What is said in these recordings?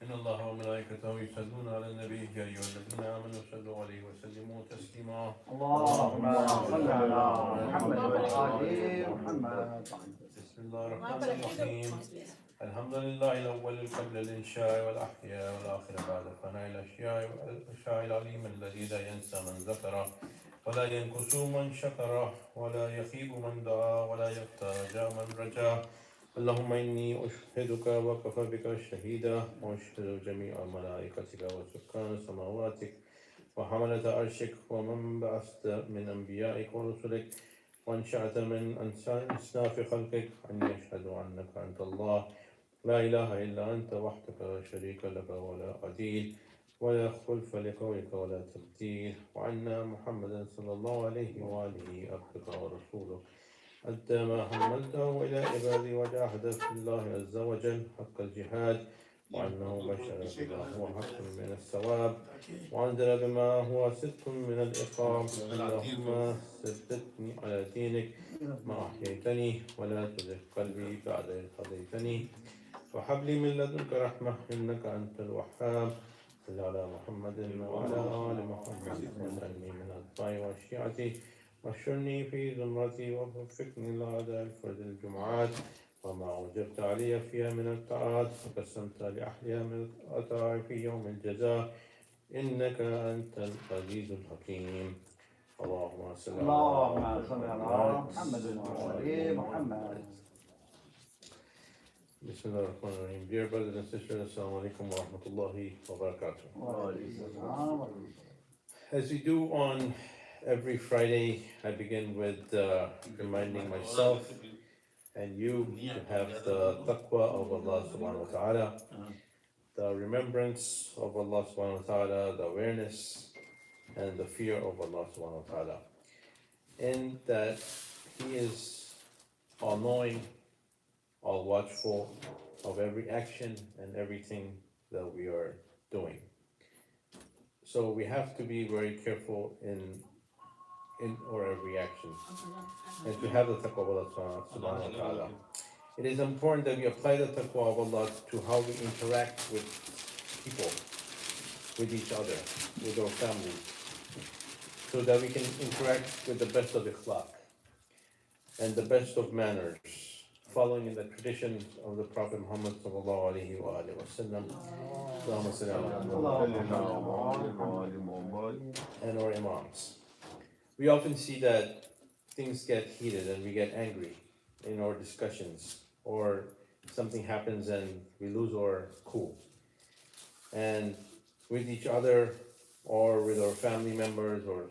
إن الله وملائكته يصلون على النبي يا أيها الذين آمنوا صلوا عليه وسلموا تسليما اللهم صل على محمد وآل محمد. محمد. بسم الله الرحمن الرحيم. الحمد لله الأول قبل الإنشاء والأحياء والآخر بعد فناء الأشياء والإنشاء العليم الذي لا ينسى من ذكره ولا ينقص من شكره ولا يخيب من دعا ولا يحتاج من رجا. اللهم إني أشهدك وكفى بك شهيدا وأشهد جميع ملائكتك وسكان سماواتك وحملة عرشك ومن بعثت من أنبيائك ورسلك وأنشأت من أصناف خلقك أني أشهد أنك أنت الله لا إله إلا أنت وحدك لا شريك لك ولا عديل ولا خلف لقولك ولا تبديل وأن محمدا صلى الله عليه وآله عبدك ورسوله أدى ما حملته إلى عبادي وجاهد في الله عز وجل حق الجهاد وأنه بشر بما هو حق من الثواب وأنزل بما هو صدق من الإقام. اللهم ثبتني على دينك ما أحييتني ولا تزغ قلبي بعد إذ هديتني وهب لي من لدنك رحمة إنك أنت الوهاب. صل على محمد وعلى آل محمد واجعلني من أتباعي وشيعتي واحشرني في زمرتي ووفقني لأداء الفرد الجمعات وما أوجبت علي فيها من الطاعات وقسمت لأحياء من الطاعة في يوم الجزاء إنك أنت العزيز الحكيم. اللهم صل على محمد وآل محمد. Bismillahirrahmanirrahim. Dear brothers and sisters, Assalamu alaikum wa rahmatullahi wa barakatuh. As we do on every Friday, I begin with reminding myself and you to have the taqwa of Allah subhanahu wa ta'ala, the remembrance of Allah subhanahu wa ta'ala, the awareness and the fear of Allah subhanahu wa ta'ala. And that He is all knowing, all watchful of every action and everything that we are doing. So we have to be very careful in our every action and to have the taqwa of Allah subhanahu wa ta'ala. It is important that we apply the taqwa of Allah to how we interact with people, with each other, with our families, so that we can interact with the best of ikhlaq and the best of manners, following in the traditions of the Prophet Muhammad sallallahu alaihi wasallam, and our imams. We often see that things get heated and we get angry in our discussions, or something happens and we lose our cool. And with each other, or with our family members, or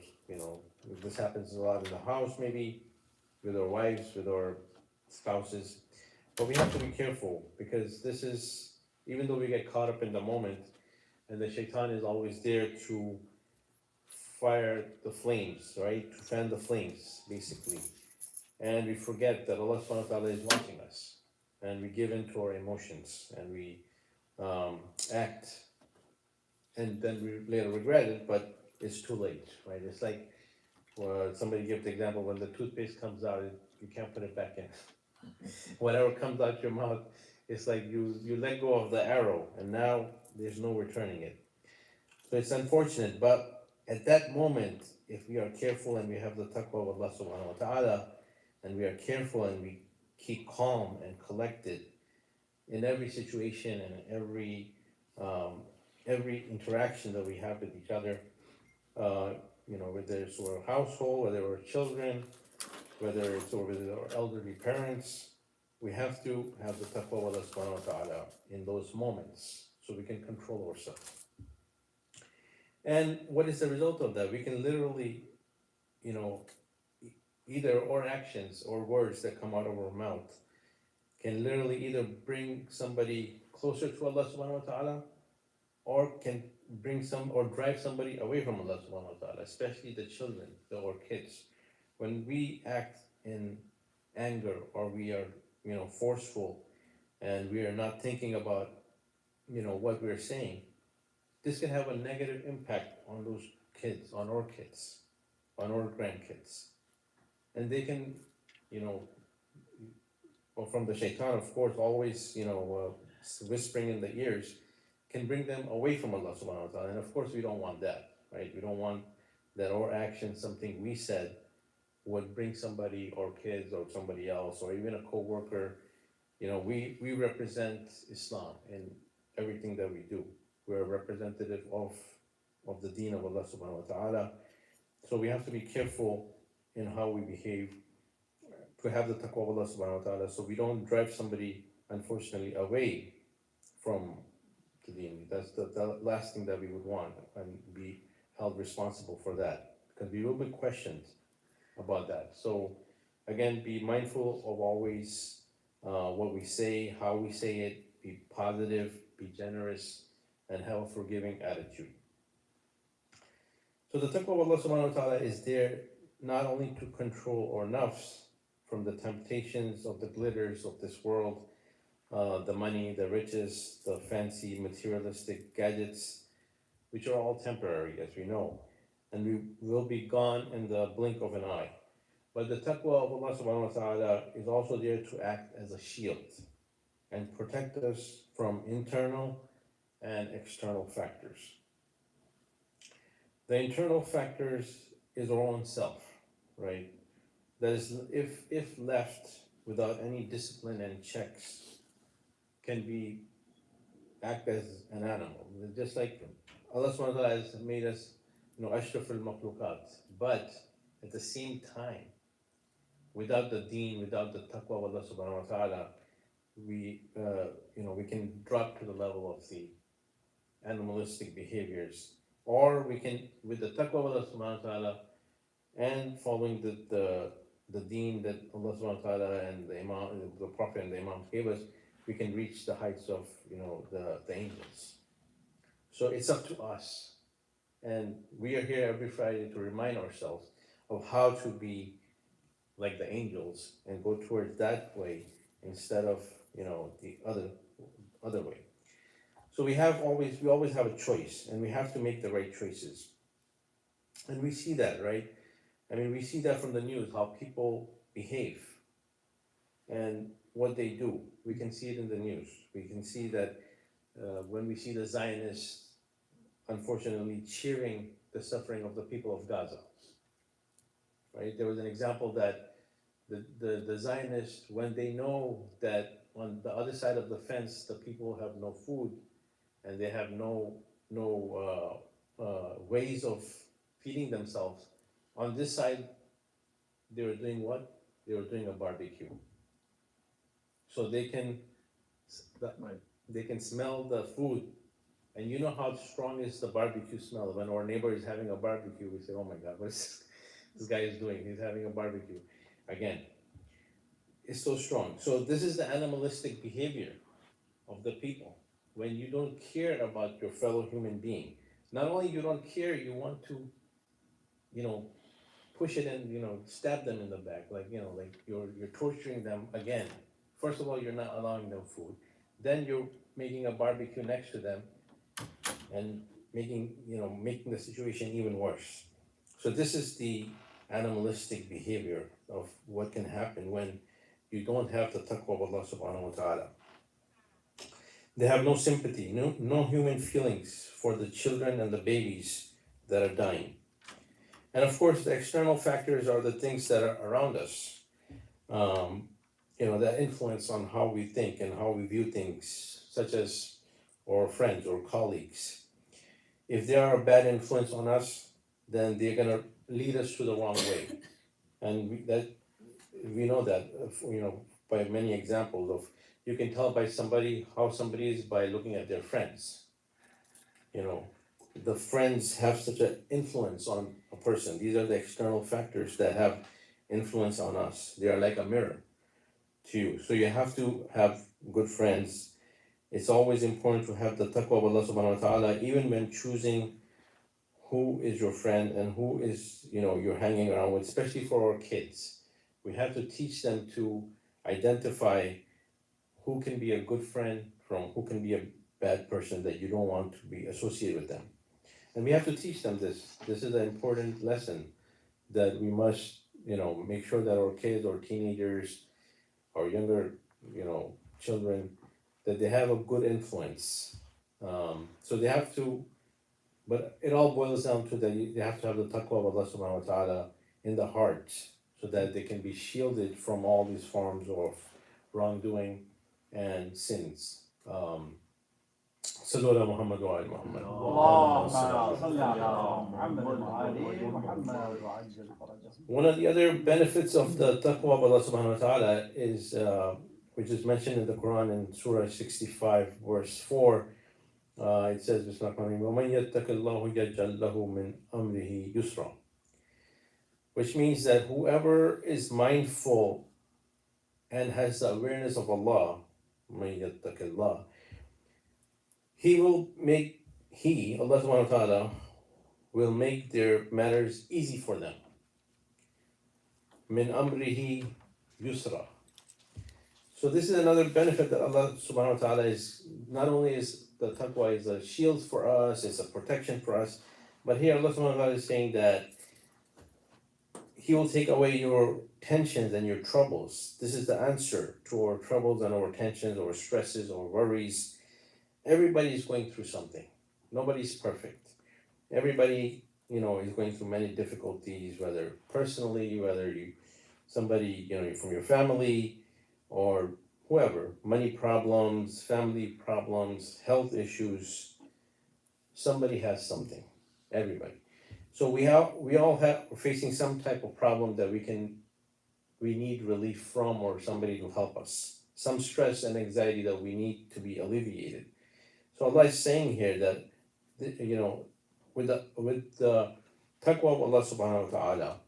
this happens a lot in the house, maybe with our wives, with our spouses. But we have to be careful, because this is, even though we get caught up in the moment, and the shaitan is always there to fire the flames, right? To fan the flames, basically. And we forget that Allah subhanahu wa ta'ala is watching us. And we give in to our emotions, and we act, and then we later regret it, but it's too late, right? It's like, somebody gave the example, when the toothpaste comes out, you can't put it back in. Whatever comes out your mouth, it's like you let go of the arrow, and now there's no returning it. So it's unfortunate, but at that moment, if we are careful and we have the taqwa of Allah subhanahu wa ta'ala, and we are careful and we keep calm and collected in every situation and every interaction that we have with each other, whether it's our household, whether our children, whether it's with our elderly parents, we have to have the taqwa of Allah subhanahu wa ta'ala in those moments so we can control ourselves. And what is the result of that? We can literally, either our actions or words that come out of our mouth can literally either bring somebody closer to Allah subhanahu wa ta'ala, or can drive somebody away from Allah subhanahu wa ta'ala, especially the children, or kids. When we act in anger, or we are, forceful, and we are not thinking about, what we're saying, this can have a negative impact on those kids, on our grandkids. And they can, or from the shaitan, of course, always, whispering in the ears, can bring them away from Allah subhanahu wa ta'ala. And of course, we don't want that, right? We don't want that our action, something we said, would bring somebody or kids or somebody else or even a co-worker. We represent Islam in everything that we do. We're a representative of the deen of Allah subhanahu wa ta'ala. So we have to be careful in how we behave to have the taqwa of Allah subhanahu wa ta'ala so we don't drive somebody, unfortunately, away from the deen. That's the last thing that we would want and be held responsible for that because we will be questioned about that. So again, be mindful of always what we say, how we say it, be positive, be generous, and have a forgiving attitude. So the taqwa of Allah subhanahu wa ta'ala is there not only to control our nafs from the temptations of the glitters of this world, the money, the riches, the fancy materialistic gadgets, which are all temporary, as we know, and we will be gone in the blink of an eye. But the taqwa of Allah subhanahu wa ta'ala is also there to act as a shield and protect us from internal and external factors. The internal factors is our own self, right? That is, if left without any discipline and checks, can be act as an animal. Just like Allah subhanahu wa ta'ala has made us, ashraf al-makhluqat. But at the same time, without the deen, without the taqwa of Allah subhanahu wa ta'ala, we can drop to the level of the animalistic behaviors. Or we can, with the taqwa of Allah subhanahu wa ta'ala and following the deen that Allah subhanahu wa ta'ala and the Imam, the Prophet and the Imam gave us, we can reach the heights of, the angels. So it's up to us. And we are here every Friday to remind ourselves of how to be like the angels and go towards that way instead of, the other way. So we always have a choice, and we have to make the right choices. And we see that, right? I mean, we see that from the news, how people behave and what they do. We can see it in the news. We can see that when we see the Zionists, unfortunately, cheering the suffering of the people of Gaza, right? There was an example that the Zionists, when they know that on the other side of the fence, the people have no food and they have no ways of feeding themselves, on this side, they were doing what? They were doing a barbecue. So they can smell the food, and you know how strong is the barbecue smell. When our neighbor is having a barbecue, we say, "Oh my God, what is this guy is doing? He's having a barbecue." Again, it's so strong. So this is the animalistic behavior of the people. When you don't care about your fellow human being, not only you don't care, you want to, push it and stab them in the back, like you're torturing them again. First of all, you're not allowing them food. Then you're making a barbecue next to them and making the situation even worse. So this is the animalistic behavior of what can happen when you don't have the taqwa of Allah subhanahu wa ta'ala. They have no sympathy, no human feelings for the children and the babies that are dying. And of course, the external factors are the things that are around us, that influence on how we think and how we view things, such as our friends or colleagues. If they are a bad influence on us, then they're gonna lead us to the wrong way. And we know that, by many examples of, you can tell by somebody how somebody is by looking at their friends. The friends have such an influence on a person. These are the external factors that have influence on us. They are like a mirror to you. So you have to have good friends. It's always important to have the taqwa of Allah subhanahu wa ta'ala, even when choosing who is your friend and who is, you're hanging around with, especially for our kids. We have to teach them to identify who can be a good friend from who can be a bad person that you don't want to be associated with them. And we have to teach them this. This is an important lesson that we must, make sure that our kids or teenagers or younger, children, that they have a good influence So they have to, but it all boils down to that they have to have the taqwa of Allah subhanahu wa ta'ala in the heart so that they can be shielded from all these forms of wrongdoing and sins. صلوا على محمد وآل محمد. اللهم صل على محمد وآل محمد وعجل فرجهم. One of the other benefits of the taqwa of Allah subhanahu wa ta'ala is, which is mentioned in the Quran in Surah 65, verse 4. It says, وَمَنْ يَتَّقِ اللَّهُ يَجْعَلْ لَهُ مِنْ أَمْرِهِ يُسْرًا, which means that whoever is mindful and has the awareness of Allah, مَنْ يَتَّقِ اللَّهُ, Allah subhanahu wa ta'ala, will make their matters easy for them. Min amrihi yusra. So this is another benefit that Allah subhanahu wa ta'ala is, not only is the taqwa is a shield for us, it's a protection for us, but here Allah subhanahu wa ta'ala is saying that He will take away your tensions and your troubles. This is the answer to our troubles and our tensions, our stresses, our worries. Everybody is going through something. Nobody's perfect. Everybody, is going through many difficulties, whether personally, whether somebody, from your family or whoever, money problems, family problems, health issues. Somebody has something. Everybody. So we're facing some type of problem that we need relief from, or somebody to help us. Some stress and anxiety that we need to be alleviated. So Allah is saying here that, with the taqwa of Allah subhanahu wa ta'ala,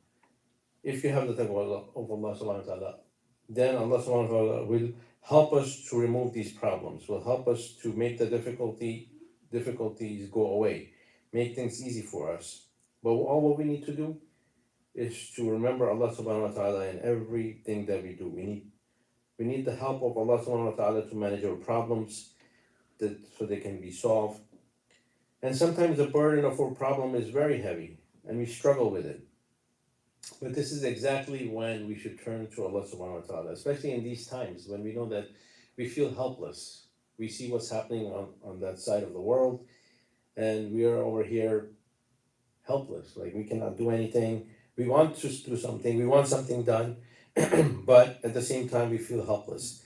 if you have the taqwa of Allah subhanahu wa ta'ala, then Allah subhanahu wa ta'ala will help us to remove these problems, will help us to make the difficulties go away, make things easy for us. But all what we need to do is to remember Allah subhanahu wa ta'ala in everything that we do. We need the help of Allah subhanahu wa ta'ala to manage our problems, so they can be solved. And sometimes the burden of our problem is very heavy and we struggle with it. But this is exactly when we should turn to Allah subhanahu wa ta'ala, especially in these times when we know that we feel helpless. We see what's happening on that side of the world, and we are over here helpless. Like, we cannot do anything. We want to do something, we want something done, but at the same time we feel helpless.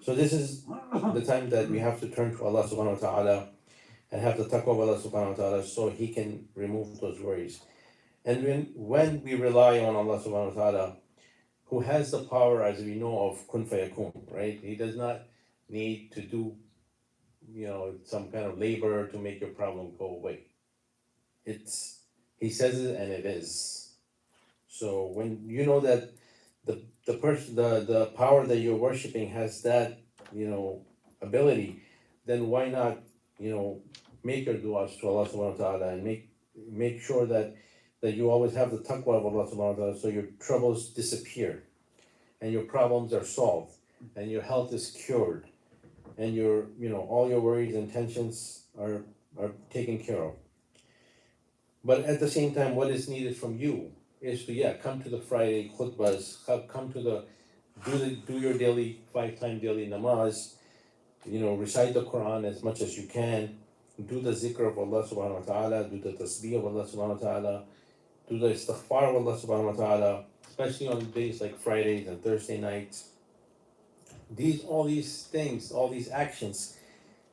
So this is the time that we have to turn to Allah subhanahu wa ta'ala and have the taqwa of Allah subhanahu wa ta'ala, so He can remove those worries. And when we rely on Allah subhanahu wa ta'ala, who has the power, as we know, of kun fayakun, right? He does not need to do, some kind of labor to make your problem go away. He says it and it is. So when you know that the power that you're worshiping has that, ability, then why not, make your du'as to Allah subhanahu wa ta'ala, and make sure that you always have the taqwa of Allah subhanahu wa ta'ala, so your troubles disappear and your problems are solved and your health is cured and your, all your worries and tensions are taken care of. But at the same time, what is needed from you is to come to the Friday khutbahs, come to do your daily 5-time daily namaz, recite the Quran as much as you can, do the zikr of Allah subhanahu wa ta'ala, do the tasbih of Allah subhanahu wa ta'ala, do the istighfar of Allah subhanahu wa ta'ala, especially on days like Fridays and Thursday nights. All these things, all these actions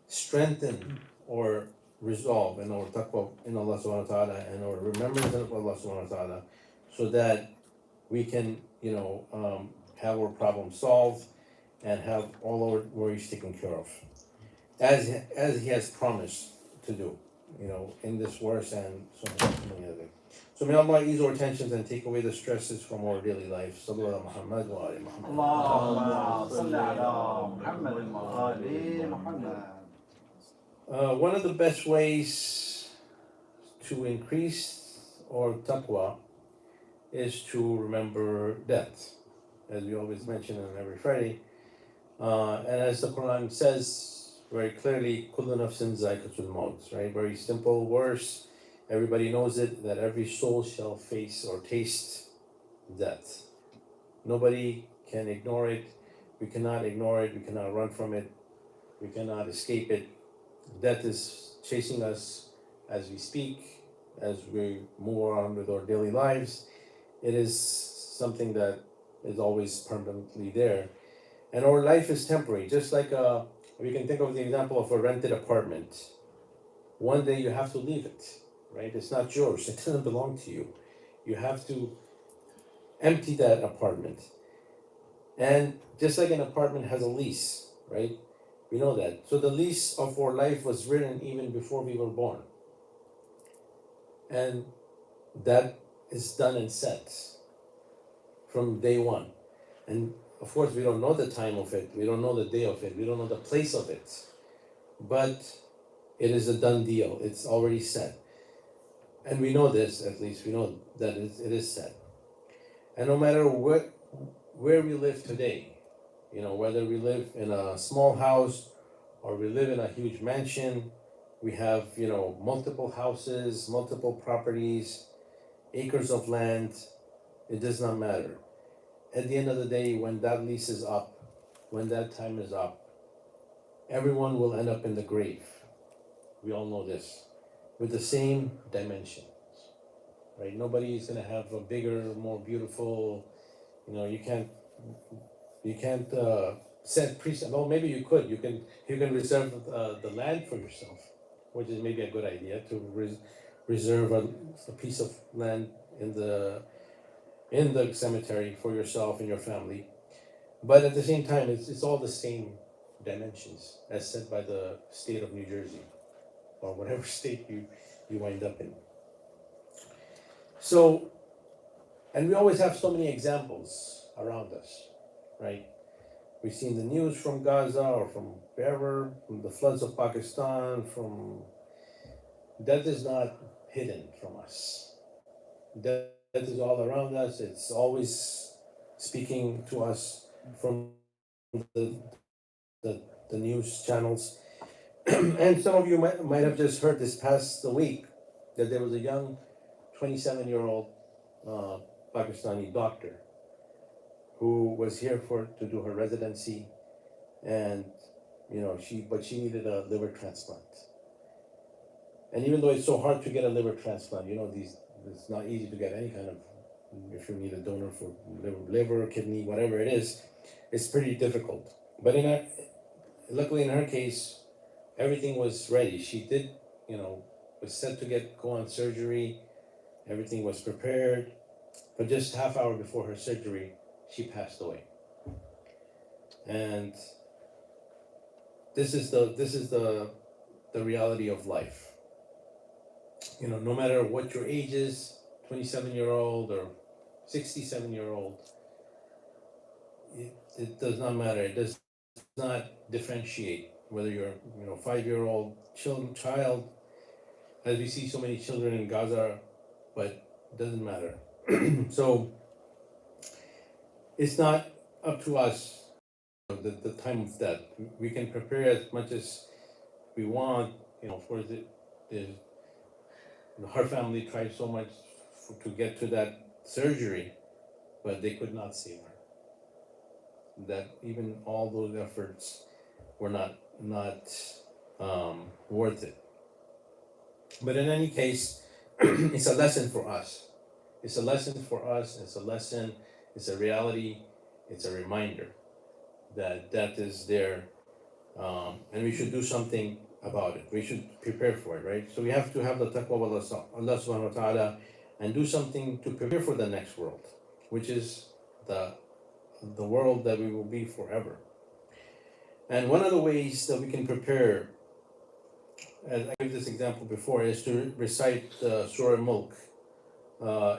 strengthen or resolve in our taqwa in Allah subhanahu wa ta'ala and our remembrance of Allah subhanahu wa ta'ala, so that we can, have our problem solved and have all our worries taken care of, as He has promised to do, in this verse and so many other things. So may Allah ease our tensions and take away the stresses from our daily life. Sallu ala Muhammad wa ali Muhammad. اللهم صل على محمد وآل محمد. One of the best ways to increase our taqwa is to remember death, as we always mention on every Friday. And as the Quran says very clearly, كُلُّ نَفْسٍ ذَائِقَةُ الْمَوْتِ, right? Very simple verse. Everybody knows it, that every soul shall face or taste death. Nobody can ignore it. We cannot ignore it. We cannot run from it. We cannot escape it. Death is chasing us as we speak, as we move on with our daily lives. It is something that is always permanently there. And our life is temporary, just like we can think of the example of a rented apartment. One day you have to leave it, right? It's not yours, it doesn't belong to you. You have to empty that apartment. And just like an apartment has a lease, right? We know that. So the lease of our life was written even before we were born. And that is done and set from day one. And of course, we don't know the time of it, we don't know the day of it, we don't know the place of it. But it is a done deal, it's already set. And we know this, at least we know that it is set. And no matter where we live today, whether we live in a small house or we live in a huge mansion, we have, multiple houses, multiple properties, acres of land, it does not matter. At the end of the day, when that lease is up, when that time is up, everyone will end up in the grave. We all know this, with the same dimensions, right? Nobody is going to have a bigger, more beautiful, you can't set precedent. Well, maybe you could. You can reserve the land for yourself, which is maybe a good idea to reserve a piece of land in the cemetery for yourself and your family. But at the same time, it's all the same dimensions as set by the state of New Jersey or whatever state you wind up in. So, and we always have so many examples around us, right? We've seen the news from Gaza or from wherever, from the floods of Pakistan, that is not hidden from us. That is all around us. It's always speaking to us from the news channels. And some of you might have just heard this past week that there was a young 27-year-old Pakistani doctor who was here to do her residency, and she needed a liver transplant. And even though it's so hard to get a liver transplant, it's not easy to get any kind of, if you need a donor for liver, kidney, whatever it is, it's pretty difficult. But luckily in her case, everything was ready. She did, was set to go on surgery. Everything was prepared, but just half hour before her surgery, she passed away. And this is the reality of life. No matter what your age is, 27-year-old or 67-year-old, it does not matter. It does not differentiate whether you're 5-year-old child, as we see so many children in Gaza, but it doesn't matter. So it's not up to us the time of death. We can prepare as much as we want. Of course, her family tried so much to get to that surgery, but they could not save her. That even all those efforts were not worth it. But in any case, it's a lesson for us. It's a lesson for us. It's a lesson. It's a reality. It's a reminder that death is there, and we should do something about it. We should prepare for it, right? So we have to have the taqwa of Allah subhanahu wa ta'ala and do something to prepare for the next world, which is the world that we will be forever. And one of the ways that we can prepare, as I gave this example before, is to recite Surah Mulk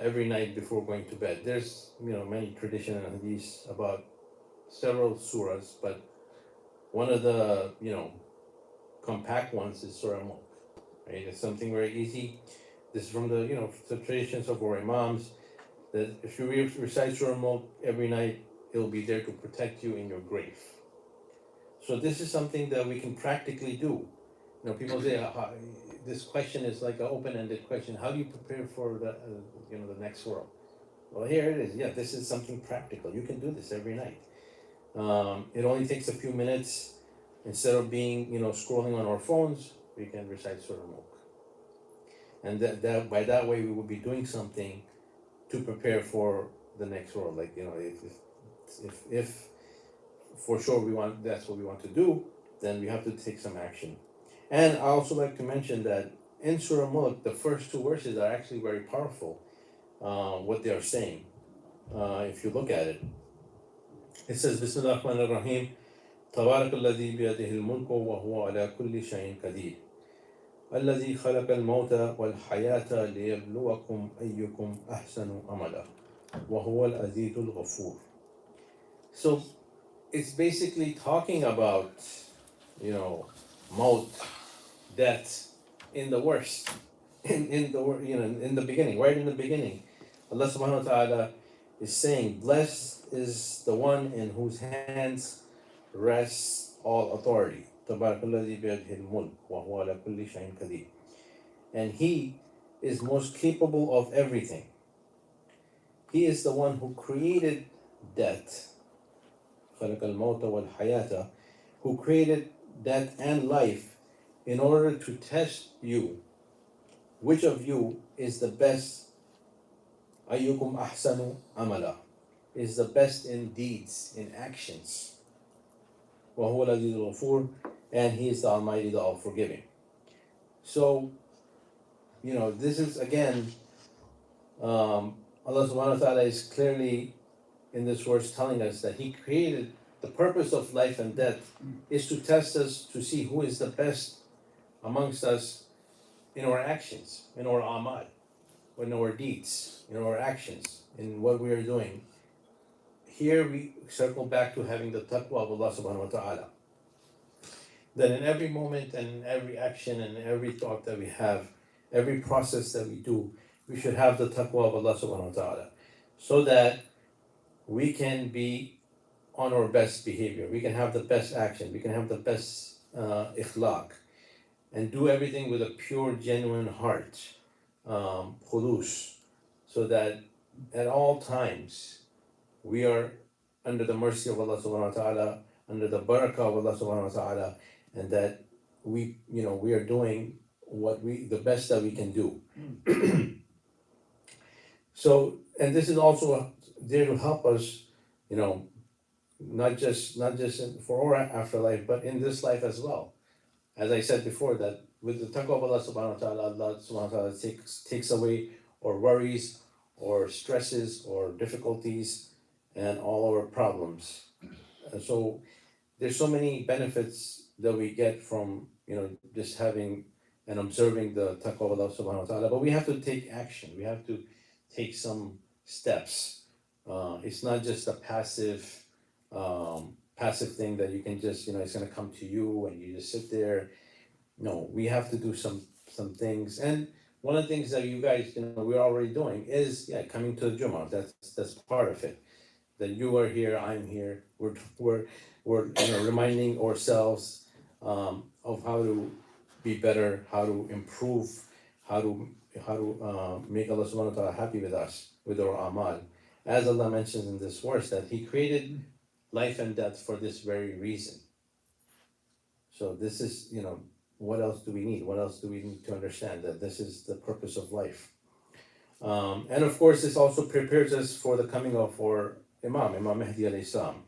every night before going to bed. There's many tradition and hadiths about several surahs, but one of the compact ones is Surah Mulk. Right? It's something very easy. This is from the traditions of our imams, that if you recite Surah Mulk every night, it'll be there to protect you in your grave. So this is something that we can practically do. People say this question is like an open-ended question. How do you prepare for the next world? Well, here it is. Yeah, this is something practical. You can do this every night. It only takes a few minutes. Instead of being scrolling on our phones, we can recite Surah Mulk. And that by that way we will be doing something to prepare for the next world. Like, if for sure we want, that's what we want to do, then we have to take some action. And I also like to mention that in Surah Mulk, the first two verses are actually very powerful. What they are saying, if you look at it, it says, "Bismillah ar-Rahman ar-Rahim, تبارك الذي بيده الملك وهو على كل شيء قدير الذي خلق الموت والحياة ليبلوكم أيكم أحسن عملا وهو العزيز الغفور." So it's basically talking about, maut, death, in the worst, in the beginning, right in the beginning. Allah subhanahu wa ta'ala is saying, "Blessed is the one in whose hands rests all authority. تبارك الذي بيده الملك وهو على كل شيء قدير." And he is most capable of everything. He is the one who created death, خلق الموت والحياة, who created death and life in order to test you. Which of you is the best? أيكم أحسن عملا, is the best in deeds, in actions. وهو العزيز الغفور, and he is the Almighty, the All-Forgiving. So, this is again, Allah subhanahu wa ta'ala is clearly in this verse telling us that he created, the purpose of life and death is to test us, to see who is the best amongst us in our actions, in our amal, in our deeds, in our actions, in what we are doing. Here we circle back to having the taqwa of Allah subhanahu wa ta'ala. That in every moment and in every action and every thought that we have, every process that we do, we should have the taqwa of Allah subhanahu wa ta'ala, so that we can be on our best behavior, we can have the best action, we can have the best ikhlaq, and do everything with a pure, genuine heart, khulus, so that at all times we are under the mercy of Allah subhanahu wa ta'ala, under the barakah of Allah subhanahu wa ta'ala, and that we are doing the best that we can do. So, and this is also there to help us, not just for our afterlife, but in this life as well. As I said before, that with the taqwa of Allah subhanahu wa ta'ala, Allah subhanahu wa ta'ala takes away our worries, or stresses, or difficulties, and all our problems. And so there's so many benefits that we get from just having and observing the taqwa of Allah subhanahu wa ta'ala, but we have to take action, we have to take some steps. It's not just a passive thing that you can just, it's gonna come to you and you just sit there. No, we have to do some things. And one of the things that you guys, we're already doing is coming to the Jummah. That's part of it. That you are here, I'm here. We're reminding ourselves of how to be better, how to improve, how to make Allah subhanahu wa ta'ala happy with us, with our amal. As Allah mentions in this verse, that he created life and death for this very reason. So this is, what else do we need? What else do we need to understand? That this is the purpose of life. And of course, this also prepares us for the coming of our Imam Mahdi alayhi salam.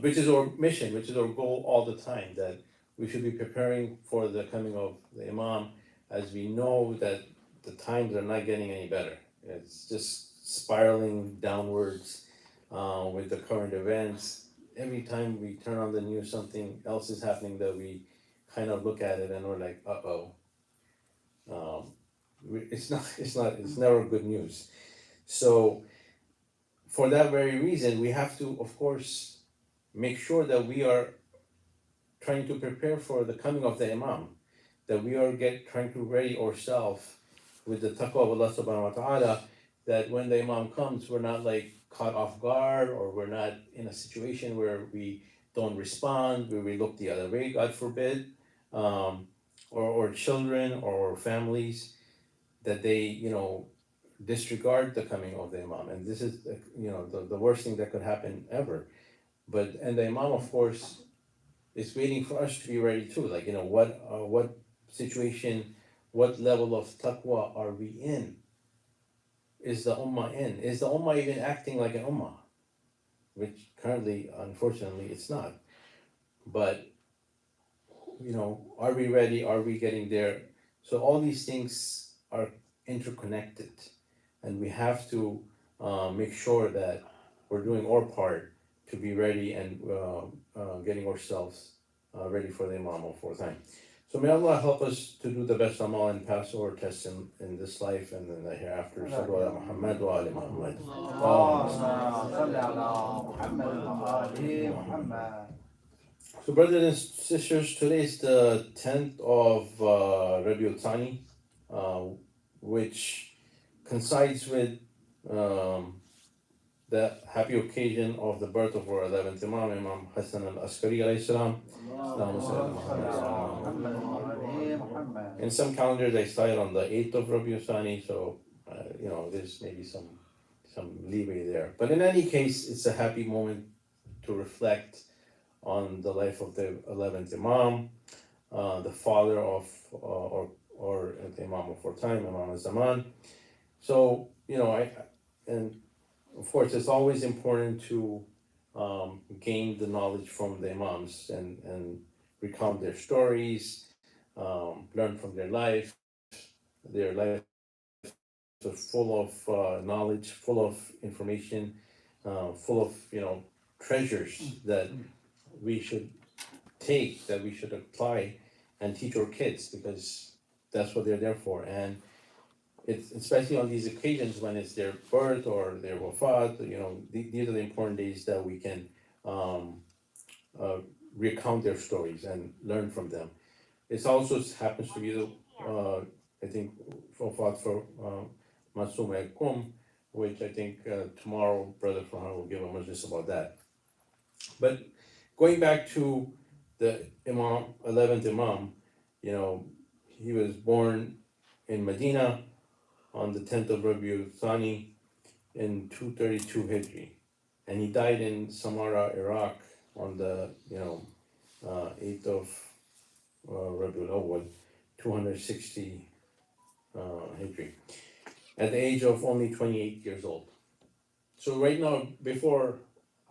Which is our mission, which is our goal all the time, that we should be preparing for the coming of the Imam, as we know that the times are not getting any better. It's just spiraling downwards with the current events. Every time we turn on the news, something else is happening that we kind of look at it and we're like, it's never good news. So for that very reason, we have to, of course, make sure that we are trying to prepare for the coming of the Imam, that we are trying to ready ourselves with the taqwa of Allah subhanahu wa ta'ala, that when the Imam comes, we're not like caught off guard, or we're not in a situation where we don't respond, where we look the other way, God forbid, or children or families, that they, disregard the coming of the Imam. And this is, the worst thing that could happen ever. But and the imam, of course, is waiting for us to be ready too. Like, what situation, what level of taqwa are we in? Is the ummah in? Is the ummah even acting like an ummah? Which currently, unfortunately, it's not. But are we ready? Are we getting there? So all these things are interconnected, and we have to make sure that we're doing our part to be ready and getting ourselves ready for the Imam of fourth time. So may Allah help us to do the best amal and pass our tests in this life and in the hereafter. Sallu ala Muhammad wa ali Muhammad. اللهم صل على محمد وآل محمد. So, brothers and sisters, today is the 10th of Rabiul Thani, uh, which coincides with um, the happy occasion of the birth of our 11th Imam, Imam Hassan al-Askari alayhi salam. اللهم صل على محمد وآل محمد. In some calendars, they start on the 8th of Rabiul Thani, so there's maybe some leeway there. But in any case, it's a happy moment to reflect on the life of the 11th Imam, the father of or the Imam of our time, Imam Zaman. So and of course it's always important to gain the knowledge from the Imams and recount their stories, learn from their life. Their lives are full of knowledge, full of information, full of treasures that we should take, that we should apply and teach our kids, because that's what they're there for. And it's especially on these occasions when it's their birth or their wafat, these are the important days that we can um, uh, recount their stories and learn from them. It also happens to be the, I think, wafat for Masum Kum, which I think tomorrow Brother Farhan will give a majlis about that. But going back to the Imam, 11th Imam, you know, he was born in Medina on the 10th of Rabiul Thani in 232 Hijri. And he died in Samarra, Iraq on the, 8th of Rabiul Awwal, 260 Hijri, at the age of only 28 years old. So right now, before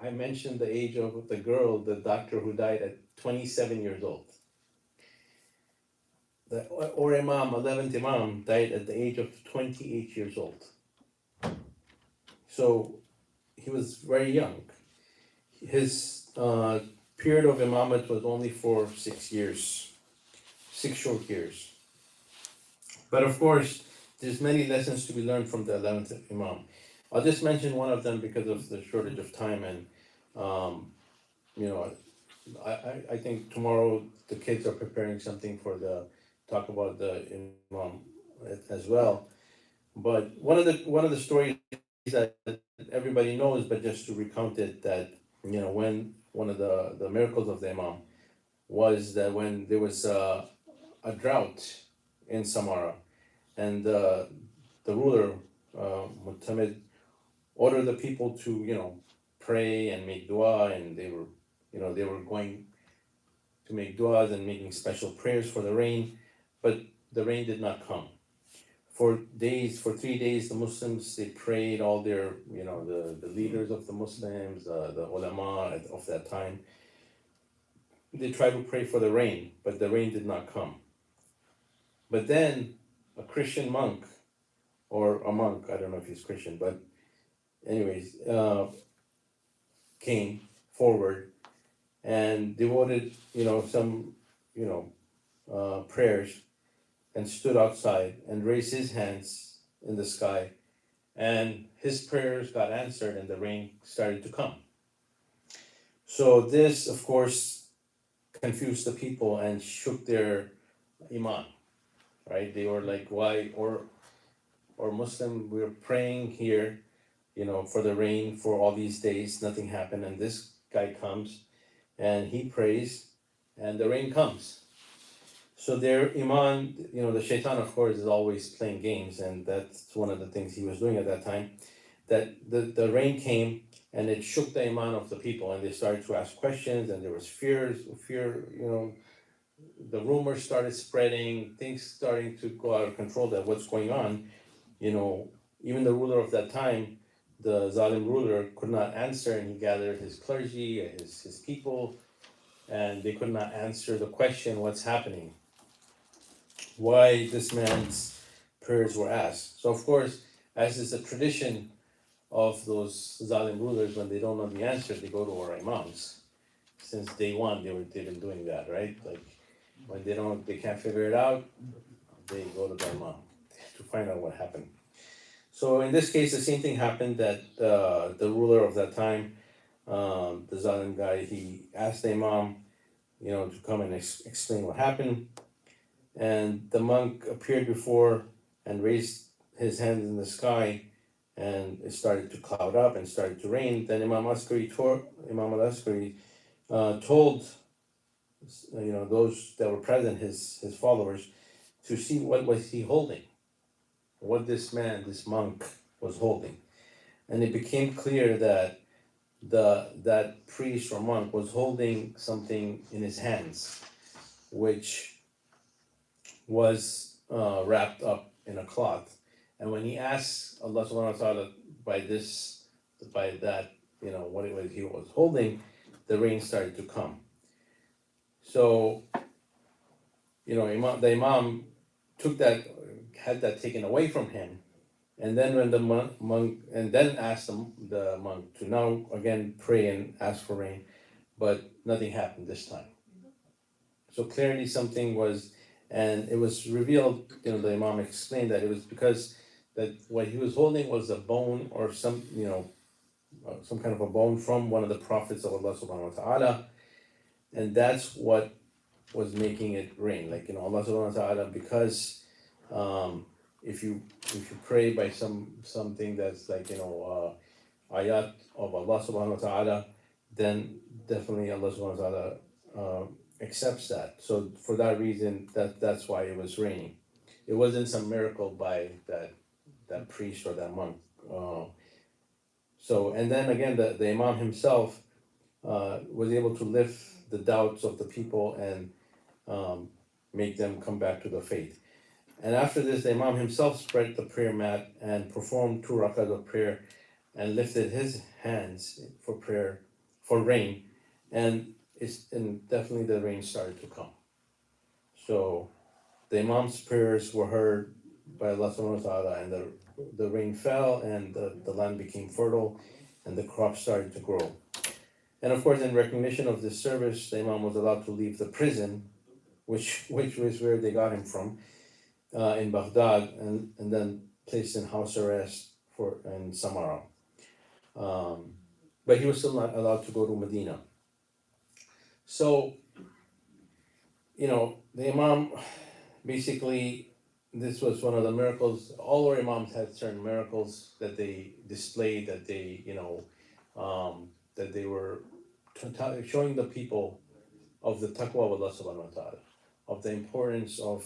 I mentioned the age of the girl, the doctor who died at 27 years old. Or Imam, 11th Imam, died at the age of 28 years old. So he was very young. His period of imamate was only for 6 years, 6 short years. But of course, there's many lessons to be learned from the 11th Imam. I'll just mention one of them because of the shortage of time, and you know, I think tomorrow the kids are preparing something for the talk about the Imam as well. But one of the stories that everybody knows, but just to recount it, that when one of the miracles of the Imam was that when there was a drought in Samara, and the ruler Mutamid ordered the people to pray and make dua, and they were going to make duas and making special prayers for the rain, but the rain did not come. For days, for 3 days, the Muslims, they prayed, all their, the leaders of the Muslims, the ulama of that time, they tried to pray for the rain, but the rain did not come. But then a Christian monk, or a monk, I don't know if he's Christian, but anyways, came forward and devoted, some, prayers, and stood outside and raised his hands in the sky, and his prayers got answered and the rain started to come. So this, of course, confused the people and shook their iman, right? They were like, why, or Muslim, we're praying here, for the rain for all these days, nothing happened, and this guy comes and he prays and the rain comes. So their iman, the shaitan, of course, is always playing games, and that's one of the things he was doing at that time. that the rain came and it shook the iman of the people, and they started to ask questions, and there was fear, the rumors started spreading, things starting to go out of control, that what's going on, even the ruler of that time, the Zalim ruler, could not answer, and he gathered his clergy, his people, and they could not answer the question, what's happening, why this man's prayers were asked. So of course, as is the tradition of those Zalim rulers, when they don't know the answer, they go to our imams. Since day one, they've been doing that, right? Like when they can't figure it out, they go to the imam to find out what happened. So in this case, the same thing happened, that the ruler of that time, the Zalim guy, he asked the imam, to come and explain what happened. And the monk appeared before and raised his hands in the sky, and it started to cloud up and started to rain. Then Imam al-Askari told those that were present, his followers, to see what was he holding, what this monk was holding. And it became clear that that priest or monk was holding something in his hands, which was wrapped up in a cloth. And when he asked Allah subhanahu wa ta'ala by that, what it was he was holding, the rain started to come. So, the Imam had that taken away from him. And then when the monk, and then asked the monk to now again pray and ask for rain, but nothing happened this time. So clearly something was, and it was revealed, the Imam explained that it was because that what he was holding was a bone or some kind of a bone from one of the prophets of Allah subhanahu wa ta'ala. And that's what was making it rain. Like, Allah subhanahu wa ta'ala, because if you pray by something that's like, ayat of Allah subhanahu wa ta'ala, then definitely Allah subhanahu wa ta'ala accepts that. So for that reason, that's why it was raining. It wasn't some miracle by that priest or that monk. So, and then again, the Imam himself was able to lift the doubts of the people and make them come back to the faith. And after this, the Imam himself spread the prayer mat and performed 2 rakat of prayer and lifted his hands for prayer, for rain, and definitely the rain started to come. So the Imam's prayers were heard by Allah subhanahu wa ta'ala, and the rain fell, and the land became fertile, and the crops started to grow. And of course, in recognition of this service, the Imam was allowed to leave the prison, which was where they got him from, in Baghdad, and then placed in house arrest in Samarra. But he was still not allowed to go to Medina. So, the Imam, basically, this was one of the miracles. All our Imams had certain miracles that they displayed, that they, that they were showing the people of the taqwa of Allah subhanahu wa ta'ala, of the importance of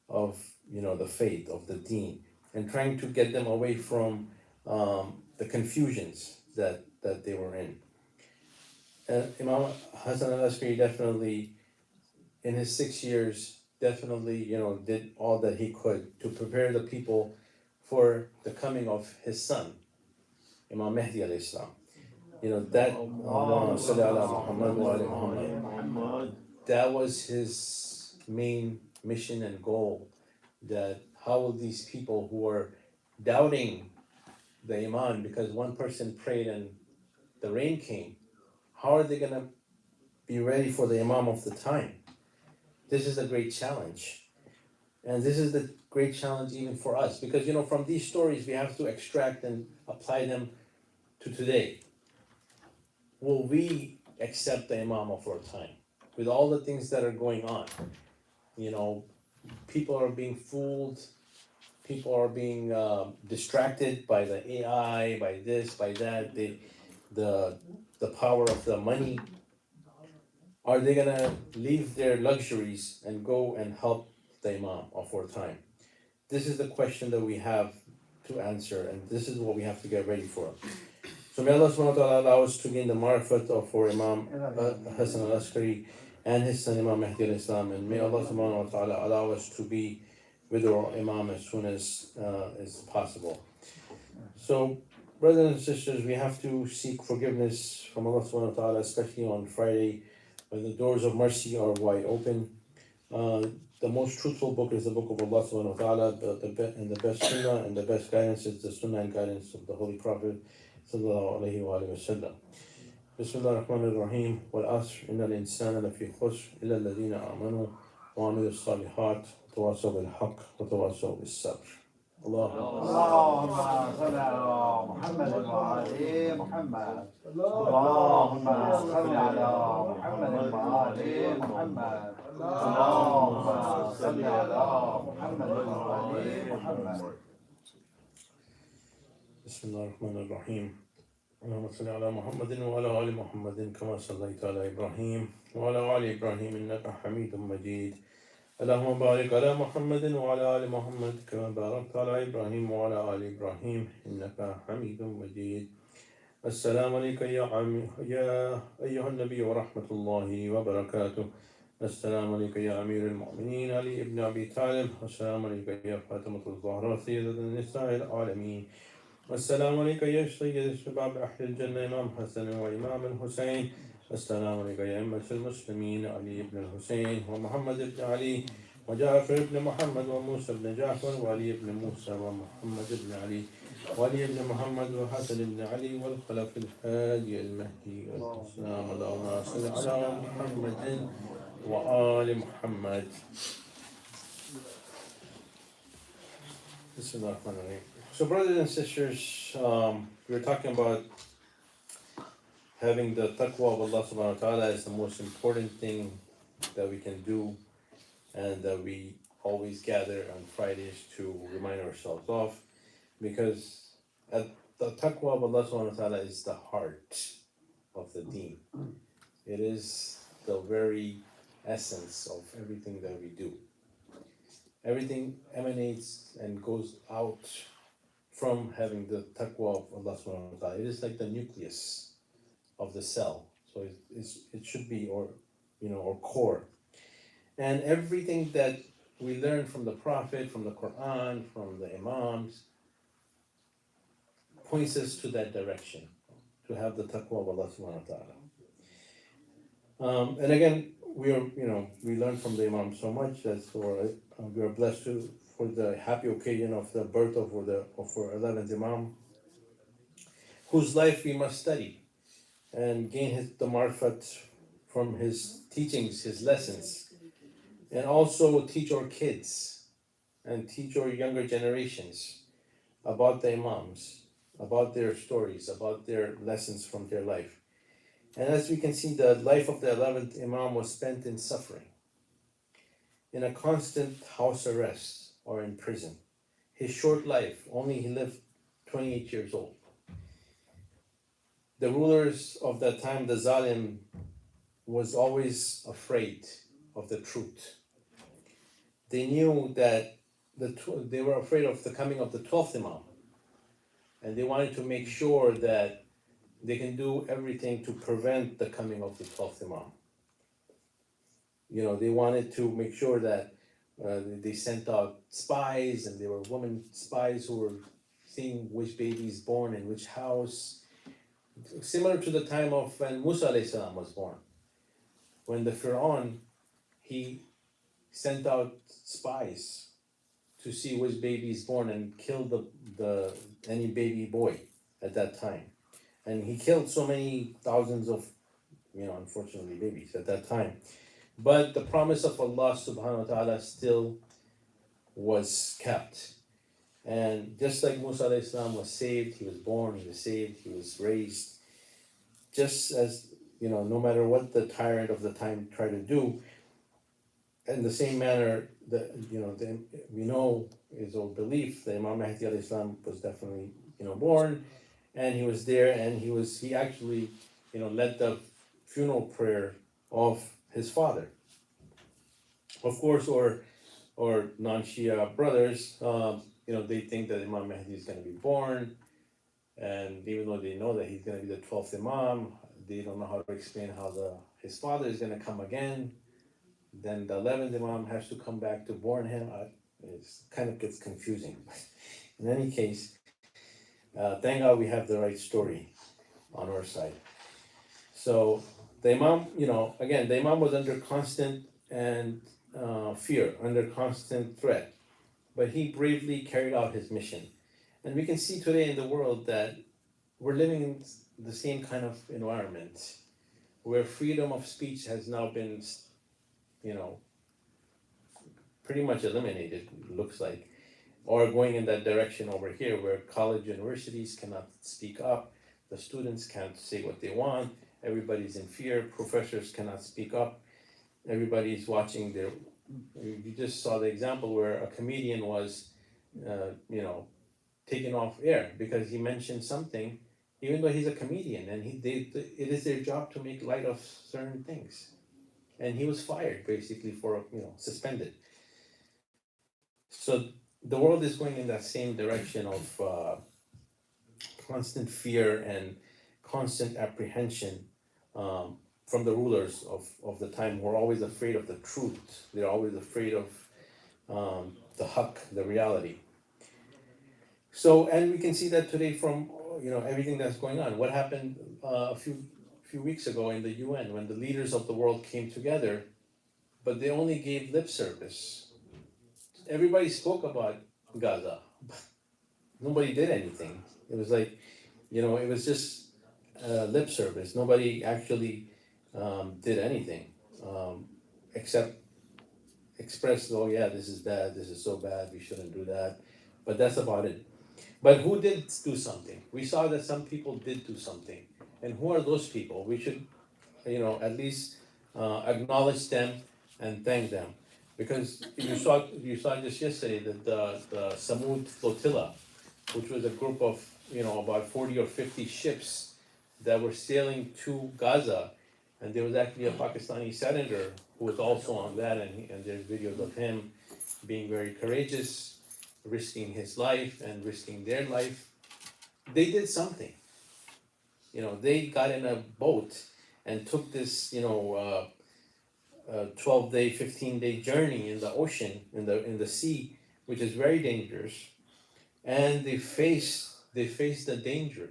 the faith, of the deen, and trying to get them away from the confusions that they were in. And Imam Hassan al-Askari definitely, in his 6 years, definitely, did all that he could to prepare the people for the coming of his son, Imam Mahdi alayhi salam. That was his main mission and goal, that how will these people who are doubting the Imam because one person prayed and the rain came, how are they going to be ready for the Imam of the time? This is a great challenge. And this is the great challenge even for us, because from these stories we have to extract and apply them to today. Will we accept the Imam of our time with all the things that are going on? People are being fooled, people are being distracted by the AI, by this, by that, the power of the money. Are they gonna leave their luxuries and go and help the Imam of our time? This is the question that we have to answer, and this is what we have to get ready for. So may Allah subhanahu wa ta'ala allow us to gain the marifat of for Imam Hassan al-Askari and his son Imam Mahdi al-Islam, and may Allah subhanahu wa ta'ala allow us to be with our Imam as soon as is possible. So, brothers and sisters, we have to seek forgiveness from Allah subhanahu wa ta'ala, especially on Friday when the doors of mercy are wide open. The most truthful book is the book of Allah subhanahu wa ta'ala, and the best sunnah and the best guidance is the sunnah and guidance of the Holy Prophet sallallahu alayhi wa sallam. Bismillah ar-Rahman ar-Rahim. Wal-asr, inna al-insana lafi khusr, illa alladhina amanu wa amilu as-salihat, tawasaw bil-haqq wa tawasaw bis-sabr. اللهم صل على محمد وعلى محمد. اللهم صل على محمد وعلى محمد. اللهم صل على محمد وعلى محمد. بسم الله الرحمن الرحيم. اللهم صل على محمد وعلى آل محمد كما صليت على إبراهيم وعلى آل إبراهيم إنك حميد مجيد. اللهم بارك على محمد وعلى آل محمد كما باركت على إبراهيم وعلى آل إبراهيم إنك حميد مجيد. السلام عليك يا أيها النبي ورحمة الله وبركاته. السلام عليك يا أمير المؤمنين علي بن أبي طالب. السلام عليك يا فاطمة الزهراء سيدة النساء العالمين. السلام عليك يا سيد الشباب أهل الجنة إمام حسن وإمام الحسين. السلام عليك يا أئمة المسلمين علي بن الحسين ومحمد بن علي وجعفر بن محمد وموسى بن جعفر وعلي بن موسى ومحمد بن علي وعلي بن محمد وحسن بن علي والخلف الهادي المهدي والسلام. اللهم صل على محمد وآل محمد. بسم الله الرحمن الرحيم. So brothers and sisters, we were talking about having the taqwa of Allah subhanahu wa ta'ala is the most important thing that we can do, and that we always gather on Fridays to remind ourselves of, because the taqwa of Allah subhanahu wa ta'ala is the heart of the deen. It is the very essence of everything that we do. Everything emanates and goes out from having the taqwa of Allah subhanahu wa ta'ala. It is like the nucleus of the cell. So it should be, or core. And everything that we learn from the Prophet, from the Quran, from the Imams, points us to that direction, to have the taqwa of Allah subhanahu wa ta'ala. And again, we learn from the Imam so much that we are blessed for the happy occasion of the birth of our 11th Imam, whose life we must study and gain the marifat from his teachings, his lessons, and also teach our kids and teach our younger generations about the Imams, about their stories, about their lessons from their life. And as we can see, the life of the 11th Imam was spent in suffering, in a constant house arrest or in prison. His short life, he lived 28 years old. The rulers of that time, the Zalim, was always afraid of the truth. They knew that they were afraid of the coming of the 12th Imam, and they wanted to make sure that they can do everything to prevent the coming of the 12th Imam. They wanted to make sure that they sent out spies, and there were women spies who were seeing which baby is born in which house. Similar to the time of when Musa alayhi salam was born. When the Fir'aun, he sent out spies to see which baby is born and kill any baby boy at that time. And he killed so many thousands of, unfortunately, babies at that time. But the promise of Allah subhanahu wa ta'ala still was kept. And just like Musa alayhi salam was saved, he was born, he was saved, he was raised. Just as, no matter what the tyrant of the time tried to do, in the same manner, we know is our belief that Imam Mahdi alayhi salam was definitely, born, and he was there, and he actually, led the funeral prayer of his father. Of course, or non-Shia brothers, they think that Imam Mahdi is going to be born, and even though they know that he's going to be the 12th Imam, they don't know how to explain how his father is going to come again. Then the 11th Imam has to come back to born him. It's kind of gets confusing. In any case, thank God we have the right story on our side. So the Imam, again, the Imam was under constant and fear, under constant threat, but he bravely carried out his mission. And we can see today in the world that we're living in the same kind of environment where freedom of speech has now been, you know, pretty much eliminated, looks like, or going in that direction over here where college universities cannot speak up, the students can't say what they want, everybody's in fear, professors cannot speak up, everybody's watching their. You just saw the example where a comedian was, taken off air because he mentioned something, even though he's a comedian and it is their job to make light of certain things. And he was fired basically for, suspended. So the world is going in that same direction of constant fear and constant apprehension from the rulers of the time who are always afraid of the truth. They're always afraid of the haqq, the reality. So, and we can see that today from everything that's going on. What happened a few weeks ago in the UN when the leaders of the world came together, but they only gave lip service. Everybody spoke about Gaza, but nobody did anything. It was like, it was just lip service. Nobody actually did anything except express, oh yeah, this is bad, this is so bad, we shouldn't do that. But that's about it. But who did do something? We saw that some people did do something. And who are those people? We should, at least acknowledge them and thank them. Because you saw just yesterday that the Samud flotilla, which was a group of, about 40 or 50 ships that were sailing to Gaza, and there was actually a Pakistani senator who was also on that, and there's videos of him being very courageous, risking his life and risking their life. They did something. They got in a boat and took this, 12-day, 15-day journey in the ocean, in the sea, which is very dangerous, and they face the danger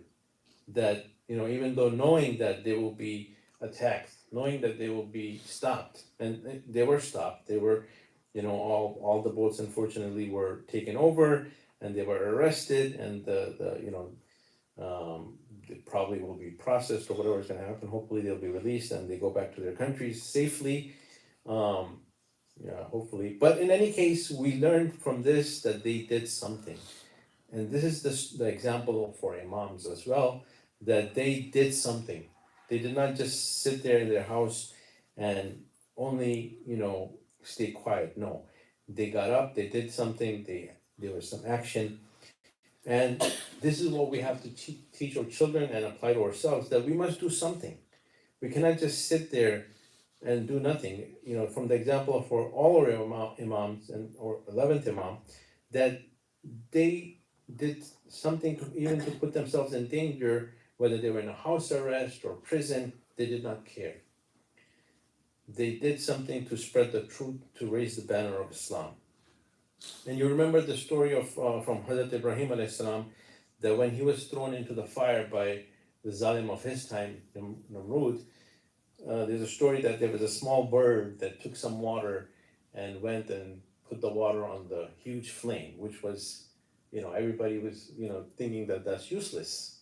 that, even though knowing that they will be attacked, knowing that they will be stopped, and they were stopped. They were, all the boats unfortunately were taken over, and they were arrested, and they probably will be processed or whatever is going to happen. Hopefully they'll be released and they go back to their countries safely. Um, yeah, hopefully. But in any case, we learned from this that they did something. And this is the example for imams as well, that they did something. They did not just sit there in their house and only, stay quiet. No, they got up, they did something, there was some action. And this is what we have to teach our children and apply to ourselves, that we must do something. We cannot just sit there and do nothing. From the example for all our imams and or 11th imam, that they did something to even to put themselves in danger, whether they were in a house arrest or prison, they did not care. They did something to spread the truth, to raise the banner of Islam. And you remember the story of from Hazrat Ibrahim alayhi salam, that when he was thrown into the fire by the zalim of his time, Namrud, there's a story that there was a small bird that took some water and went and put the water on the huge flame, which was, everybody was, thinking that that's useless.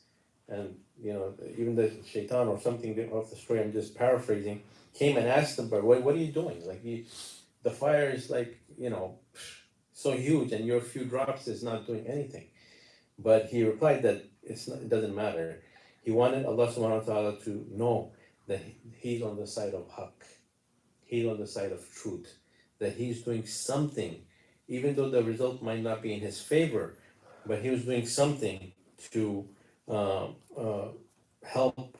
And, even the shaitan or something of the story, I'm just paraphrasing, came and asked the bird, what are you doing? Like, the fire is like, so huge and your few drops is not doing anything. But he replied that it doesn't matter. He wanted Allah subhanahu wa ta'ala to know that he's on the side of haqq, he's on the side of truth, that he's doing something, even though the result might not be in his favor, but he was doing something to help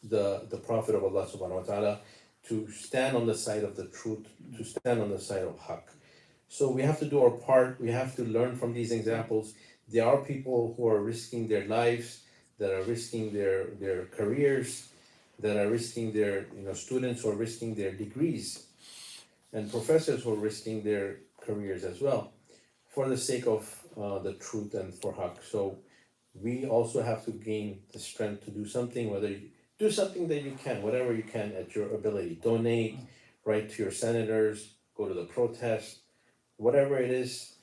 the Prophet of Allah subhanahu wa ta'ala to stand on the side of the truth, to stand on the side of haqq. So we have to do our part. We have to learn from these examples. There are people who are risking their lives, that are risking their careers, that are risking their, students who are risking their degrees, and professors who are risking their careers as well, for the sake of the truth and for haq. So we also have to gain the strength to do something, whether you do something that you can, whatever you can at your ability. Donate, write to your senators, go to the protest, whatever it is,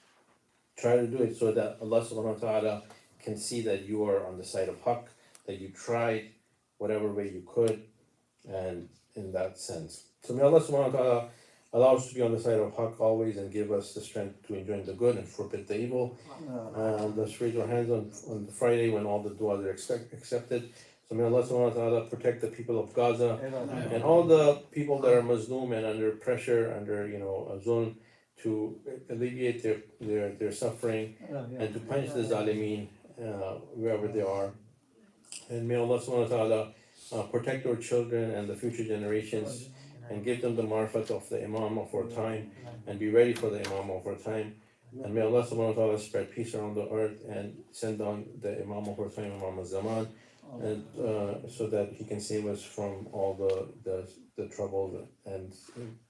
try to do it so that Allah subhanahu wa ta'ala can see that you are on the side of haq, that you tried whatever way you could, and in that sense. So may Allah subhanahu wa ta'ala allow us to be on the side of haq always and give us the strength to enjoy the good and forbid the evil. Let's raise our hands on the Friday when all the du'as are accepted. So may Allah subhanahu wa ta'ala protect the people of Gaza and all the people that are Muslim and under pressure, under a zulm, to alleviate their suffering and to punish the zalimeen wherever they are. And may Allah subhanahu wa ta'ala protect our children and the future generations and give them the marifat of the Imam of our time and be ready for the Imam of our time. And may Allah subhanahu wa ta'ala spread peace around the earth and send down the Imam of our time, Imam al-Zaman, and so that he can save us from all the trouble and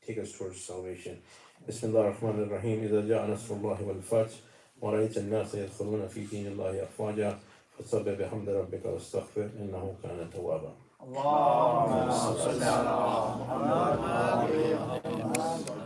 take us towards salvation. بسم الله الرحمن الرحيم إذا جاء نصر الله والفتح ورأيت الناس يدخلون في دين الله أفواجا فسبح بحمد ربك واستغفر إنه كان توابا. اللهم صل على محمد وعلى آله وصحبه